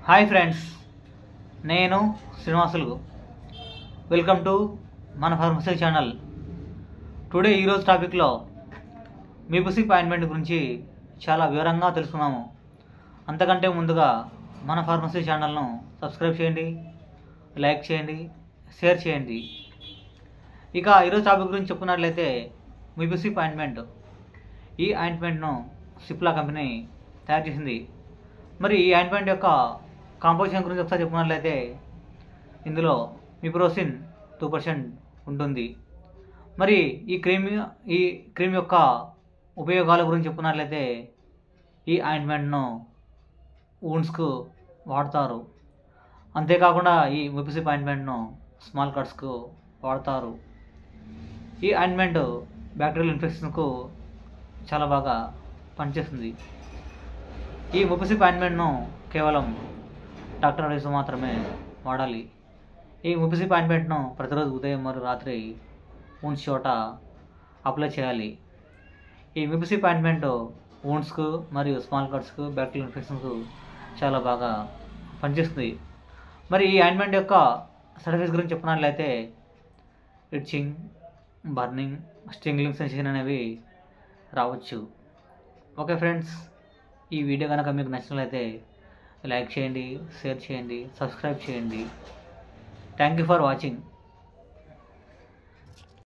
Hi friends, నేను Srinivasulu. Welcome to మన pharmacy channel. Today ఈరోజు టాపిక్లో మీపుసిక్ ఆయింట్మెంట్ గురించి చాలా వివరంగా తెలుసుకున్నాము. అంతకంటే ముందుగా మన ఫార్మసీ ఛానల్ను సబ్స్క్రైబ్ చేయండి, లైక్ చేయండి, షేర్ చేయండి. ఇక ఈరోజు టాపిక్ గురించి చెప్పుకున్నట్లయితే మీపుసిక్ ఆయింట్మెంట్. ఈ ఆయింట్మెంట్ను సిప్లా కంపెనీ తయారు చేసింది. మరి ఈ ఆయింట్మెంట్ యొక్క కాంపోజిషన్ గురించి ఒకసారి చెప్పుకున్నట్లయితే ఇందులో మిప్రోసిన్ 2% ఉంటుంది. మరి ఈ క్రీమ్ యొక్క ఉపయోగాల గురించి చెప్పుకున్నట్లయితే ఈ ఆయింట్మెంట్ను వూండ్స్కు వాడతారు. అంతేకాకుండా ఈ మీపుసిక్ ఆయింట్మెంట్ను స్మాల్ కట్స్కు వాడతారు. ఈ ఆయింట్మెంట్ బ్యాక్టీరియల్ ఇన్ఫెక్షన్కు చాలా బాగా పనిచేస్తుంది. ఈ మీపుసిక్ ఆయింట్మెంట్ను కేవలం డాక్టర్ ఆదేశం మాత్రమే వాడాలి. ఈ మీపుసిక్ ఆయింట్మెంట్ను ప్రతిరోజు ఉదయం మరియు రాత్రి వూండ్స్ చోట అప్లై చేయాలి. ఈ మీపుసిక్ ఆయింట్మెంట్ వూండ్స్కు మరియు స్మాల్ కట్స్కు బ్యాక్టీరియల్ ఇన్ఫెక్షన్కు చాలా బాగా పనిచేస్తుంది. మరి ఈ ఆయింట్మెంట్ యొక్క సైడ్ ఎఫెక్ట్స్ గురించి చెప్పినట్లయితే ఇట్చింగ్, బర్నింగ్, స్టింగ్లింగ్ సెన్సేషన్ అనేవి రావచ్చు. ఓకే ఫ్రెండ్స్, ఈ వీడియో కనుక మీకు నచ్చినట్లయితే లైక్ చేయండి, షేర్ చేయండి, సబ్స్క్రైబ్ చేయండి. Thank you for watching.